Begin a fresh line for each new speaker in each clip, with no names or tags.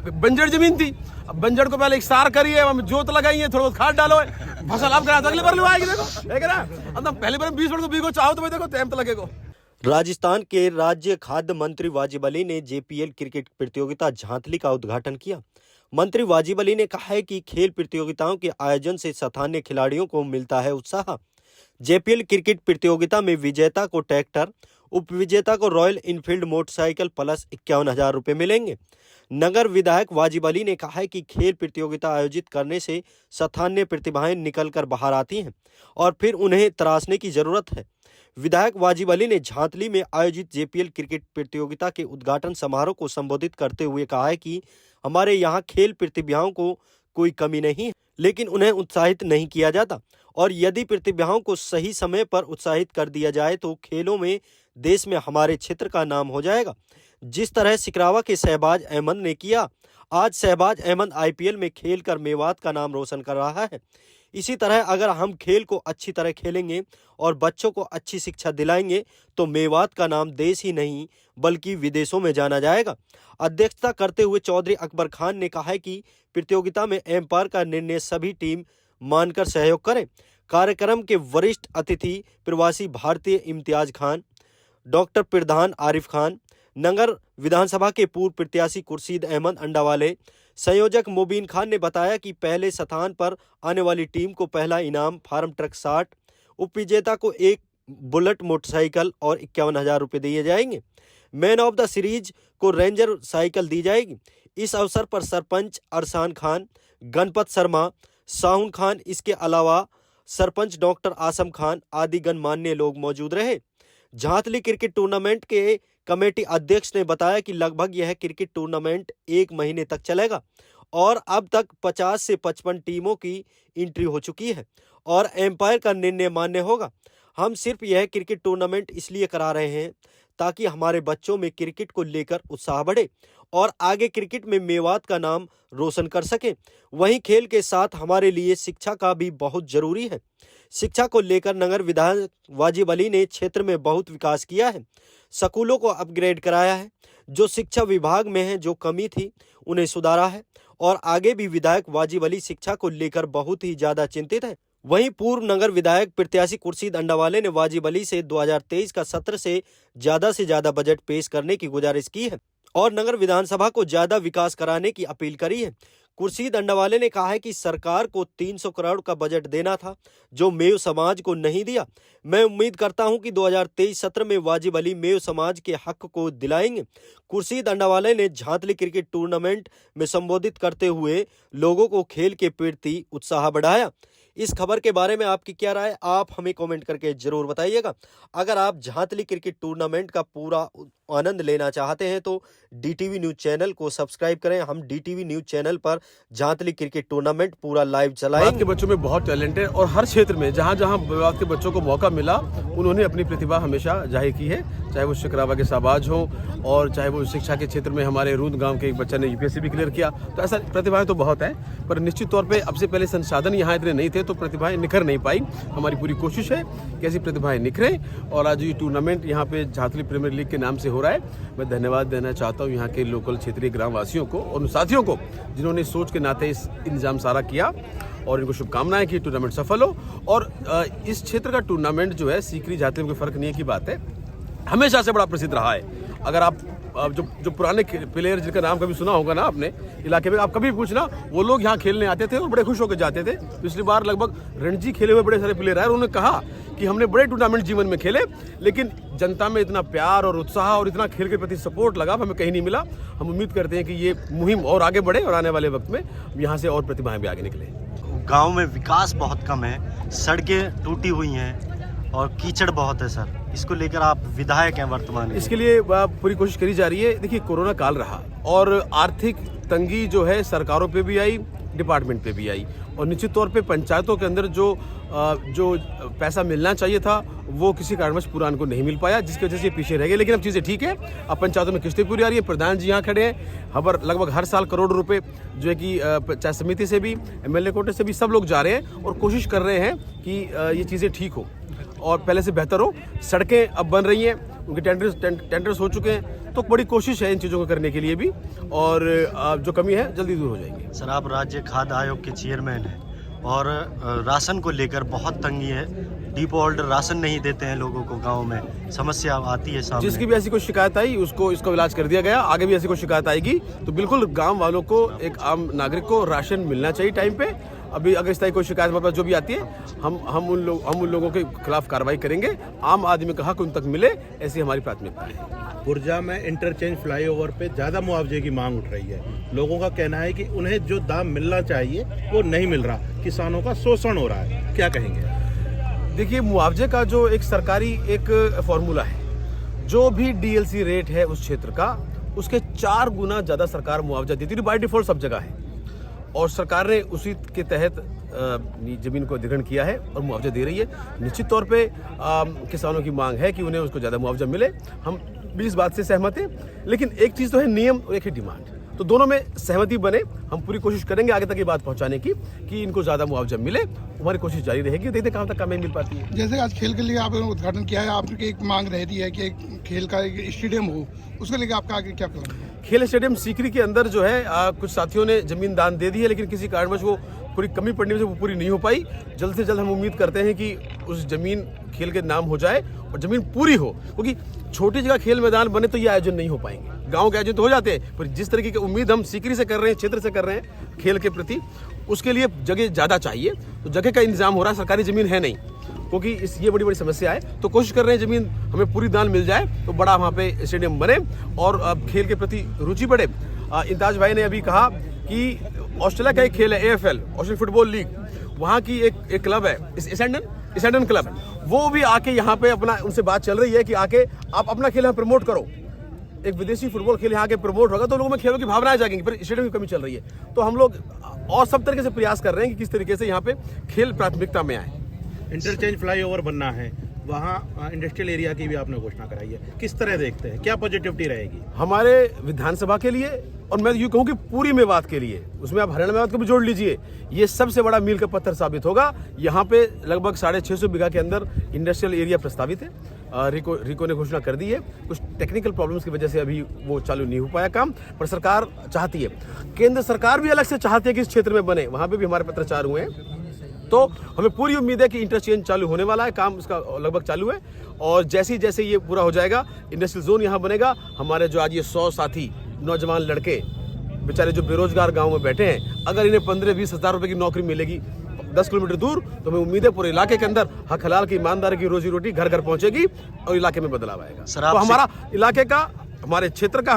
बंजर जमीन थी, अब बंजर को पहले एक सार करी है, हम जोत लगाई है, थोड़ा बहुत खाद डालो है, फसल आप करा अगली बार आएगी। देखो है ना, मतलब पहली बार 20 मिनट को बीगो चाहो तो भाई देखो टाइम तो लगेगा।
राजस्थान के राज्य खाद्य मंत्री वाजिब अली ने जेपीएल क्रिकेट प्रतियोगिता झांतली का उद्घाटन किया। मंत्री वाजिब अली ने कहा है कि खेल प्रतियोगिताओं के आयोजन से स्थानीय खिलाड़ियों को मिलता है उत्साह। जेपीएल क्रिकेट प्रतियोगिता में विजेता को ट्रैक्टर, उपविजेता को रॉयल इनफील्ड मोटरसाइकिल प्लस 51,000 रुपये मिलेंगे। नगर विधायक वाजिब अली ने कहा है कि खेल प्रतियोगिता आयोजित करने से स्थानीय प्रतिभाएं निकलकर बाहर आती हैं और फिर उन्हें तराशने की जरूरत है। विधायक वाजिब अली ने झांतली में आयोजित जेपीएल क्रिकेट प्रतियोगिता के उद्घाटन समारोह को संबोधित करते हुए कहा है कि हमारे यहाँ खेल प्रतिभाओं को कोई कमी नहीं है, लेकिन उन्हें उत्साहित नहीं किया जाता और यदि प्रतिभाओं को सही समय पर उत्साहित कर दिया जाए तो खेलों में देश में हमारे क्षेत्र का नाम हो जाएगा। जिस तरह सिकरावा के शहबाज अहमद ने किया, आज शहबाज अहमद आईपीएल में खेलकर मेवात का नाम रोशन कर रहा है। इसी तरह अगर हम खेल को अच्छी तरह खेलेंगे और बच्चों को अच्छी शिक्षा दिलाएंगे तो मेवात का नाम देश ही नहीं बल्कि विदेशों में जाना जाएगा। अध्यक्षता करते हुए चौधरी अकबर खान ने कहा है कि प्रतियोगिता में एम्पायर का निर्णय सभी टीम मानकर सहयोग करें। कार्यक्रम के वरिष्ठ अतिथि प्रवासी भारतीय इम्तियाज खान, डॉक्टर प्रधान आरिफ खान, नगर विधानसभा के पूर्व प्रत्याशी खुर्शीद अहमद अंडावाले, संयोजक मुबीन खान ने बताया कि पहले स्थान पर आने वाली टीम को पहला इनाम फार्म ट्रक 60, उपविजेता को एक बुलेट मोटरसाइकिल और 51,000 रुपये दिए जाएंगे। मैन ऑफ द सीरीज को रेंजर साइकिल दी जाएगी। इस अवसर पर सरपंच अरसान खान, गणपत शर्मा, साहुन खान, इसके अलावा सरपंच डॉक्टर आसम खान आदि गणमान्य लोग मौजूद रहे। झांतली क्रिकेट टूर्नामेंट के कमेटी अध्यक्ष ने बताया कि लगभग यह क्रिकेट टूर्नामेंट 1 महीने तक चलेगा और अब तक 50 से 55 टीमों की एंट्री हो चुकी है और एम्पायर का निर्णय मान्य होगा। हम सिर्फ यह क्रिकेट टूर्नामेंट इसलिए करा रहे हैं ताकि हमारे बच्चों में क्रिकेट को लेकर उत्साह बढ़े और आगे क्रिकेट में मेवात का नाम रोशन कर सके। वहीं खेल के साथ हमारे लिए शिक्षा का भी बहुत जरूरी है। शिक्षा को लेकर नगर विधायक वाजिब अली ने क्षेत्र में बहुत विकास किया है, स्कूलों को अपग्रेड कराया है, जो शिक्षा विभाग में है जो कमी थी उन्हें सुधारा है और आगे भी विधायक वाजिब अली शिक्षा को लेकर बहुत ही ज्यादा चिंतित है। वहीं पूर्व नगर विधायक प्रत्याशी खुर्शीद अंडावाले ने वाजिब अली से 2023 का सत्र से ज्यादा बजट पेश करने की गुजारिश की है और नगर विधानसभा को ज्यादा विकास कराने की अपील करी है। खुर्शीद अंडावाले ने कहा है कि सरकार को 300 करोड़ का बजट देना था जो मेव समाज को नहीं दिया। मैं उम्मीद करता हूं कि 2023 सत्र में वाजिब अली मेव समाज के हक को दिलाएंगे। खुर्शीद अंडावाले ने झांतली क्रिकेट टूर्नामेंट में संबोधित करते हुए लोगों को खेल के प्रति उत्साह बढ़ाया। इस खबर के बारे में आपकी क्या राय, आप हमें कमेंट करके जरूर बताइएगा। अगर आप झांतली क्रिकेट टूर्नामेंट का पूरा आनंद लेना चाहते हैं तो डीटीवी न्यूज चैनल को सब्सक्राइब करें। हम डीटीवी न्यूज चैनल पर झांतली क्रिकेट टूर्नामेंट पूरा लाइव चलाएंगे।
के बच्चों में बहुत टैलेंट है और हर क्षेत्र में जहाँ जहाँ विवाद के बच्चों को मौका मिला उन्होंने अपनी प्रतिभा हमेशा जाहिर की है, चाहे वो शिकरावा के शहबाज हो और चाहे वो शिक्षा के क्षेत्र में हमारे रूद गांव के एक बच्चे ने यूपीएससी भी क्लियर किया। तो ऐसा प्रतिभाएं तो बहुत है, पर निश्चित तौर पे अब से पहले संसाधन यहाँ इतने नहीं थे तो प्रतिभाएं निखर नहीं पाई। हमारी पूरी कोशिश है कि ऐसी प्रतिभाएं निखरें और आज ये टूर्नामेंट यहाँ पे झांतली प्रीमियर लीग के नाम से हो रहा है। मैं धन्यवाद देना चाहता हूँ यहाँ के लोकल क्षेत्रीय ग्रामवासियों को और उन साथियों को जिन्होंने सोच के नाते इस इंतजाम सारा किया और इनको शुभकामनाएं कि टूर्नामेंट सफल हो। और इस क्षेत्र का टूर्नामेंट जो है सीकरी झांतली में कोई फर्क नहीं है की बात है, हमेशा से बड़ा प्रसिद्ध रहा है। अगर आप जो पुराने प्लेयर जिनका नाम कभी सुना होगा ना अपने इलाके में, आप कभी पूछना वो लोग यहाँ खेलने आते थे और बड़े खुश होकर जाते थे। पिछली बार लगभग रणजी खेले हुए बड़े सारे प्लेयर आए और उन्होंने कहा कि हमने बड़े टूर्नामेंट जीवन में खेले लेकिन जनता में इतना प्यार और उत्साह और इतना खेल के प्रति सपोर्ट लगा हमें कहीं नहीं मिला। हम उम्मीद करते हैं कि ये मुहिम और आगे बढ़े और आने वाले वक्त में यहाँ से और प्रतिभाएं भी आगे निकले।
गाँव में विकास बहुत कम है, सड़कें टूटी हुई हैं और कीचड़ बहुत है सर, इसको लेकर आप विधायक हैं वर्तमान में।
इसके लिए पूरी कोशिश करी जा रही है। देखिए कोरोना काल रहा और आर्थिक तंगी जो है सरकारों पे भी आई, डिपार्टमेंट पे भी आई और निश्चित तौर पे पंचायतों के अंदर जो पैसा मिलना चाहिए था वो किसी कारणवश पूरा उनको नहीं मिल पाया, जिसकी वजह से ये पीछे रह गए। लेकिन अब चीज़ें ठीक है, अब पंचायतों में किस्तें पूरी आ रही है। प्रधान जी यहाँ खड़े हैं, लगभग हर साल करोड़ रुपए जो है कि पंचायत समिति से भी एमएलए कोटे से भी सब लोग जा रहे हैं और कोशिश कर रहे हैं कि ये चीज़ें ठीक हो और पहले से बेहतर हो। सड़कें अब बन रही हैं, उनके टेंडर्स हो चुके हैं, तो बड़ी कोशिश है इन चीज़ों को करने के लिए भी, और जो कमी है जल्दी दूर हो जाएगी।
सर, आप राज्य खाद्य आयोग के चेयरमैन हैं और राशन को लेकर बहुत तंगी है। डिपो होल्डर राशन नहीं देते हैं लोगों को, गांव में समस्या आती है सामने।
जिसकी भी ऐसी कोई शिकायत आई उसको इसका इलाज कर दिया गया। आगे भी ऐसी कोई शिकायत आएगी तो बिल्कुल गांव वालों को, एक आम नागरिक को राशन मिलना चाहिए टाइम पे। अभी अगर इस तरह कोई शिकायत हमारे पास जो भी आती है, हम उन लोगों के खिलाफ कार्रवाई करेंगे। आम आदमी का हक उन तक मिले, ऐसी हमारी प्राथमिकता है।
पुरजा में इंटरचेंज फ्लाईओवर पे ज़्यादा मुआवजे की मांग उठ रही है। लोगों का कहना है कि उन्हें जो दाम मिलना चाहिए वो नहीं मिल रहा, किसानों का शोषण हो रहा है, क्या कहेंगे?
देखिए, मुआवजे का जो एक सरकारी एक फॉर्मूला है, जो भी डीएलसी रेट है उस क्षेत्र का, उसके 4 गुना ज़्यादा सरकार मुआवजा देती है। बाय डिफॉल्ट सब जगह है, और सरकार ने उसी के तहत जमीन को अधिग्रहण किया है और मुआवजा दे रही है। निश्चित तौर पे किसानों की मांग है कि उन्हें उसको ज़्यादा मुआवजा मिले। हम भी इस बात से सहमत हैं, लेकिन एक चीज़ तो है नियम और एक है डिमांड, तो दोनों में सहमति बने। हम पूरी कोशिश करेंगे आगे तक ये बात पहुंचाने की कि इनको ज़्यादा मुआवजा मिले। हमारी कोशिश जारी रहेगी, देखते कहाँ तक कामयाबी मिल पाती है।
जैसे आज खेल के लिए आपने उद्घाटन किया है, आपकी एक मांग रहती है कि एक खेल का एक स्टेडियम हो, उसको लेकर आपका आगे क्या प्लान है?
खेल स्टेडियम सीकरी के अंदर जो है कुछ साथियों ने जमीन दान दे दी है, लेकिन किसी कारणवश वो पूरी कमी पड़ने से वो पूरी नहीं हो पाई। जल्द से जल्द हम उम्मीद करते हैं कि उस जमीन खेल के नाम हो जाए और जमीन पूरी हो, क्योंकि छोटी जगह खेल मैदान बने तो ये आयोजन नहीं हो पाएंगे। गांव के आयोजन तो हो जाते हैं, पर जिस तरीके की उम्मीद हम सीकरी से कर रहे हैं, क्षेत्र से कर रहे हैं खेल के प्रति, उसके लिए जगह ज़्यादा चाहिए। तो जगह का इंतजाम हो रहा है, सरकारी ज़मीन है नहीं, क्योंकि ये बड़ी समस्या है। तो कोशिश कर रहे हैं जमीन हमें पूरी दान मिल जाए तो बड़ा वहाँ पे स्टेडियम बने और खेल के प्रति रुचि बढ़े। इंताज भाई ने अभी कहा कि ऑस्ट्रेलिया का एक खेल है AFL, ऑस्ट्रेलियन फुटबॉल लीग, वहाँ की एक क्लब है इसेंडन क्लब, वो भी आके यहाँ पे अपना, उनसे बात चल रही है कि आके आप अपना खेल यहाँ प्रमोट करो। एक विदेशी फुटबॉल खेल यहाँ के प्रमोट होगा तो लोगों में खेलों की भावनाएं जागेंगी, पर स्टेडियम की कमी चल रही है। तो हम लोग और सब तरीके से प्रयास कर रहे हैं कि किस तरीके से यहाँ पे खेल प्राथमिकता में आए।
इंटरचेंज फ्लाईओवर बनना है, वहाँ इंडस्ट्रियल एरिया की भी आपने घोषणा कराई है, किस तरह देखते हैं, क्या पॉजिटिविटी रहेगी
हमारे विधानसभा के लिए, और मैं यूँ कहूँ कि पूरी मेवात के लिए? उसमें आप हरियाणा मेवात को भी जोड़ लीजिए, ये सबसे बड़ा मील का पत्थर साबित होगा। यहाँ पे लगभग 650 बीघा के अंदर इंडस्ट्रियल एरिया प्रस्तावित है। रिको ने घोषणा कर दी है। कुछ टेक्निकल प्रॉब्लम्स की वजह से अभी वो चालू नहीं हो पाया काम, पर सरकार चाहती है। केंद्र सरकार भी अलग से चाहती है कि इस क्षेत्र में बने, वहाँ पे भी हमारे पत्राचार हुए हैं। तो हमें पूरी उम्मीद है कि इंटरचेंज चालू होने वाला है, काम इसका लगभग चालू है, और जैसे जैसे ये पूरा हो जाएगा, इंडस्ट्रियल जोन यहाँ बनेगा। हमारे जो आज ये 100 साथी नौजवान लड़के बेचारे जो बेरोजगार गांव में बैठे हैं, अगर इन्हें 15-20 हज़ार रुपए की नौकरी मिलेगी 10 किलोमीटर दूर, तो हमें उम्मीद है पूरे इलाके के अंदर हक हलाल की, ईमानदारी की रोजी रोटी घर घर पहुंचेगी और इलाके में बदलाव आएगा। तो हमारा इलाके का, हमारे क्षेत्र का,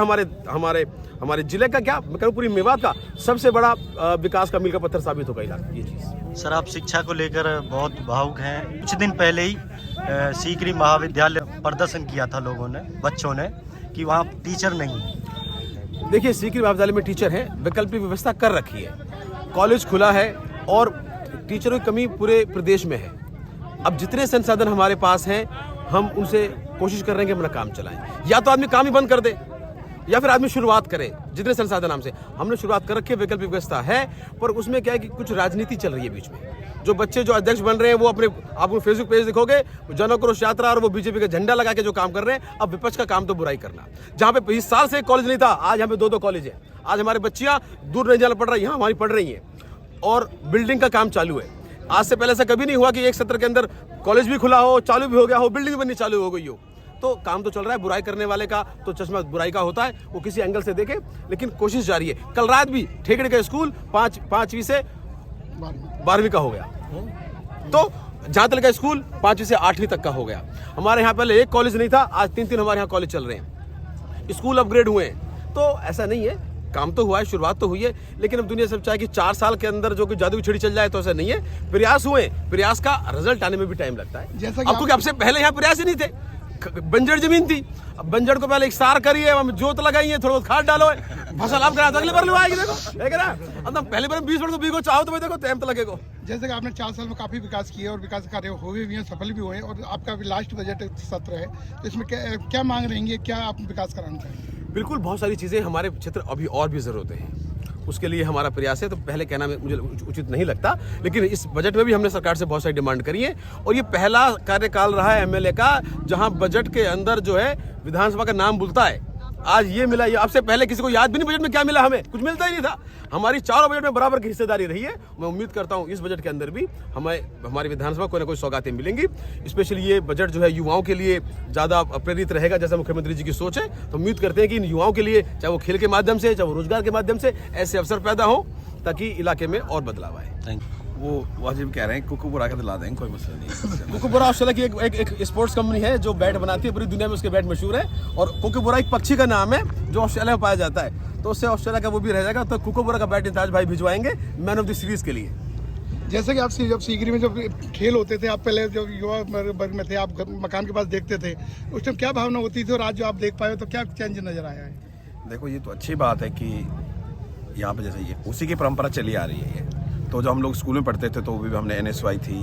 हमारे जिले का, क्या मैं कहूँ पूरी मेवात का सबसे बड़ा विकास का मील का पत्थर साबित होगा इलाका, ये चीज़।
सर, आप शिक्षा को लेकर बहुत भावुक हैं। कुछ दिन पहले ही सीकरी महाविद्यालय प्रदर्शन किया था लोगों ने, बच्चों ने, कि वहाँ टीचर नहीं है।
देखिए, सीकरी महाविद्यालय में टीचर हैं, वैकल्पिक व्यवस्था कर रखी है, कॉलेज खुला है और टीचरों की कमी पूरे प्रदेश में है। अब जितने संसाधन हमारे पास हैं, हम उनसे कोशिश कर रहे हैं कि अपना काम चलाएं। या तो आदमी काम ही बंद कर दे, या फिर आदमी शुरुआत करे जितने संसाधन हमसे। हमने शुरुआत कर रखी है, वैकल्पिक व्यवस्था है, पर उसमें क्या है कि कुछ राजनीति चल रही है बीच में। जो बच्चे जो अध्यक्ष बन रहे हैं, वो अपने, आपको फेसबुक पेज दिखोगे, जन आक्रोश यात्रा और वो बीजेपी का झंडा लगा के जो काम कर रहे हैं। अब विपक्ष का काम तो बुराई करना। जहाँ पे 20 साल से कॉलेज नहीं था, आज यहाँ पे 2-2 कॉलेज है। आज हमारी बच्चियाँ दूर नहीं जाना पड़ रहा है, यहाँ हमारी पढ़ रही हैं, और बिल्डिंग का काम चालू है। आज से पहले ऐसा कभी नहीं हुआ कि एक सत्र के अंदर कॉलेज भी खुला हो, चालू भी हो गया हो, बिल्डिंग भी बननी चालू हो गई हो। तो काम तो चल रहा है। बुराई करने वाले का तो चश्मा बुराई का होता है, वो किसी एंगल से देखे, लेकिन कोशिश जारी है। कल रात भी ठेकड़े का स्कूल 5वीं से 12वीं का हो गया, तो जहाँ तक का स्कूल 5वीं से 8वीं तक का हो गया। हमारे यहाँ पहले एक कॉलेज नहीं था, आज 3 हमारे यहाँ कॉलेज चल रहे हैं, स्कूल अपग्रेड हुए हैं। तो ऐसा नहीं है, काम तो हुआ है, शुरुआत तो हुई है, लेकिन अब दुनिया सब चाहे कि 4 साल के अंदर जो कि जादू की छड़ी चल जाए, तो ऐसा नहीं है। प्रयास हुए, प्रयास का रिजल्ट आने में भी टाइम लगता है।
जैसा कि
आपको आपसे पहले यहाँ प्रयास ही नहीं थे, बंजर जमीन थी। अब बंजर को पहले एक सार करिए, जोत लगाई है, थोड़ा बहुत खाद डालो, फसल आप करा, अगले बार लगवाएगी। देखो है ना, अब पहले बार 20 वर्ष को बीगो चाहो तो भाई देखो टाइम तो लगेगा।
जैसे कि आपने 4 साल में काफी विकास किया और विकास कार्य हुए भी हैं, सफल भी हुए, और आपका भी लास्ट बजट सत्र है, तो इसमें क्या मांग रहेंगे, क्या आप विकास कराना चाहेंगे?
बिल्कुल, बहुत सारी चीज़ें हमारे क्षेत्र अभी और भी ज़रूरतें हैं, उसके लिए हमारा प्रयास है। तो पहले कहना मुझे उचित नहीं लगता, लेकिन इस बजट में भी हमने सरकार से बहुत सारी डिमांड करी है, और ये पहला कार्यकाल रहा है एमएलए का जहां बजट के अंदर जो है विधानसभा का नाम बुलता है आज ये मिला, ये आपसे पहले किसी को याद भी नहीं बजट में क्या मिला, हमें कुछ मिलता ही नहीं था। हमारी चारों बजट में बराबर की हिस्सेदारी रही है। मैं उम्मीद करता हूँ इस बजट के अंदर भी हमारी विधानसभा कोई ना कोई सौगातें मिलेंगी। स्पेशली ये बजट जो है युवाओं के लिए ज़्यादा प्रेरित रहेगा, जैसा मुख्यमंत्री जी की सोच है। तो उम्मीद करते हैं कि इन युवाओं के लिए, चाहे वो खेल के माध्यम से, चाहे वो रोजगार के माध्यम से, ऐसे अवसर पैदा हो ताकि इलाके में और बदलाव आए।
Thank you.
वो वाजिब कह रहे हैं कुकुबुरा का दिला देंगे, कोई मसला नहीं।
कुकुबुरा ऑस्ट्रेलिया की एक स्पोर्ट्स कंपनी है जो बैट बनाती है, पूरी दुनिया में उसके बैट मशहूर है। और कुकुबुरा एक पक्षी का नाम है जो ऑस्ट्रेलिया में पाया जाता है, तो उससे ऑस्ट्रेलिया का वो भी रह जाएगा। तो कुकुबुरा का बैट इंताज भाई भिजवाएंगे मैन ऑफ द सीरीज के लिए।
जैसे कि आप जब सीकरी में जब खेल होते थे, आप पहले जब युवा वर्ग में थे, आप मकान के पास देखते थे, उस टाइम क्या भावना होती थी, और आज जो आप देख पाए तो क्या चेंज नजर आया है?
देखो ये तो अच्छी बात है कि यहाँ पे जैसे ये उसी की परंपरा चली आ रही है ये। तो जब हम लोग स्कूल में पढ़ते थे तो भी हमने NSY थी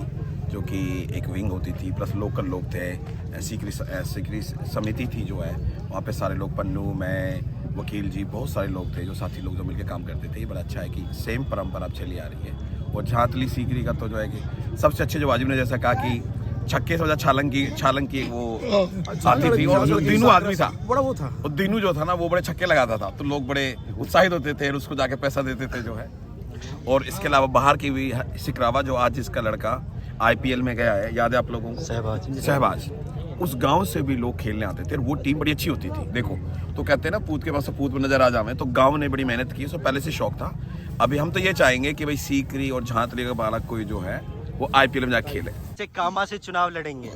जो कि एक विंग होती थी, प्लस लोकल लोग थे, सीकरी समिति थी जो है, वहाँ पे सारे लोग, पन्नू, मैं, वकील जी, बहुत सारे लोग थे जो साथी लोग जो मिलकर काम करते थे। ये बड़ा अच्छा है कि सेम परंपरा अब चली आ रही है। और झातली सीकरी का तो जो है कि सबसे अच्छे जो वाजिब ने जैसा कहा कि छक्के से छालंग की वो साथी थी, और दीनू आदमी था,
बड़ा वो था,
और दीनू जो था ना वो बड़े छक्के लगाता था, तो लोग बड़े उत्साहित होते थे और उसको जाके पैसा देते थे जो है। और इसके अलावा बाहर की भी सिकरावा जो आज इसका लड़का IPL में गया है, याद है आप लोगों को? सहबाज। उस गांव से भी लोग खेलने आते थे, वो टीम बड़ी अच्छी होती थी। देखो तो कहते हैं ना पूत के पास पूत में नजर आ जावे, तो गांव ने बड़ी मेहनत की, उसको पहले से शौक था। अभी हम तो ये चाहेंगे कि भाई सीकरी और झांतली का बालक कोई जो है वो IPL में जाके खेले।
कामा से चुनाव लड़ेंगे।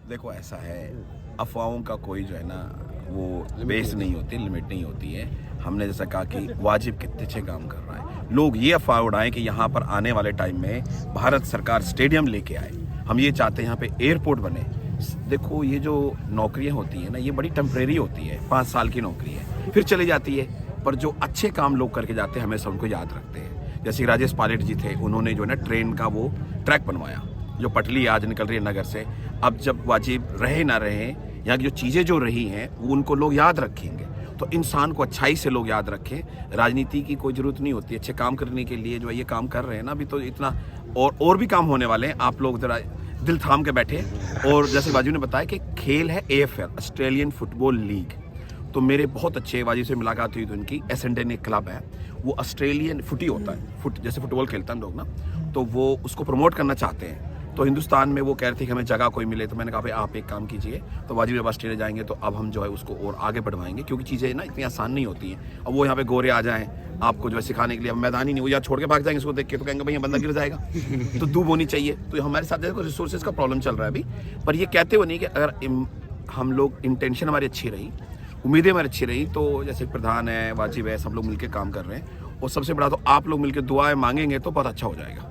देखो ऐसा है, अफवाहों का कोई जो है ना वो बेस नहीं होती, लिमिट नहीं होती है। हमने जैसा कहा कि वाजिब कितने अच्छे काम कर रहा है, लोग ये अफवाह उड़ाएं कि यहाँ पर आने वाले टाइम में भारत सरकार स्टेडियम लेके आए। हम ये चाहते हैं यहाँ पे एयरपोर्ट बने। देखो ये जो नौकरियाँ होती हैं ना, ये बड़ी टेम्परेरी होती है, 5 साल की नौकरी है, फिर चली जाती है। पर जो अच्छे काम लोग करके जाते हैं हमेशा उनको याद रखते हैं। जैसे राजेश पायलट जी थे, उन्होंने जो है ना ट्रेन का वो ट्रैक बनवाया, जो पटली आज निकल रही है नगर से। अब जब वाजिब रहे ना रहे, यहाँ की जो चीज़ें जो रही हैं वो उनको लोग याद रखेंगे। तो इंसान को अच्छाई से लोग याद रखें। राजनीति की कोई ज़रूरत नहीं होती, अच्छे काम करने के लिए जो है ये काम कर रहे हैं ना, अभी तो इतना और भी काम होने वाले हैं। आप लोग ज़रा दिल थाम के बैठे। और जैसे वाजिब ने बताया कि खेल है AFL, ऑस्ट्रेलियन फुटबॉल लीग। तो मेरे बहुत अच्छे वाजिब से मुलाकात हुई, तो उनकी एसेंडन एक क्लब है, वो ऑस्ट्रेलियन फुटी होता है, जैसे फुटबॉल खेलते हैं लोग ना, तो वो उसको प्रमोट करना चाहते हैं। तो हिंदुस्तान में वो कह रहे थे कि हमें जगह कोई मिले, तो मैंने कहा भाई आप एक काम कीजिए। तो वाजिब जब ऑस्ट्रेलिया जाएंगे तो अब हम जो है उसको और आगे बढ़वाएंगे, क्योंकि चीज़ें ना इतनी आसान नहीं होती हैं। अब वो यहाँ पे गोरे आ जाएं आपको जो है सिखाने के लिए, अब मैदान ही नहीं, वो या छोड़ के भाग जाएंगे इसको देख के, तो कहेंगे भाई ये बंदा गिर जाएगा। तो दूब होनी चाहिए। तो हमारे साथ देखो रिसोर्सेज का प्रॉब्लम चल रहा है अभी, पर ये कहते हुए नहीं कि अगर हम लोग इंटेंशन हमारी अच्छी रही, उम्मीदें हमारी अच्छी रही, तो जैसे प्रधान है, वाजिब है, सब लोग मिलकर काम कर रहे हैं। और सबसे बड़ा तो आप लोग मिलकर दुआएं मांगेंगे तो बहुत अच्छा हो जाएगा।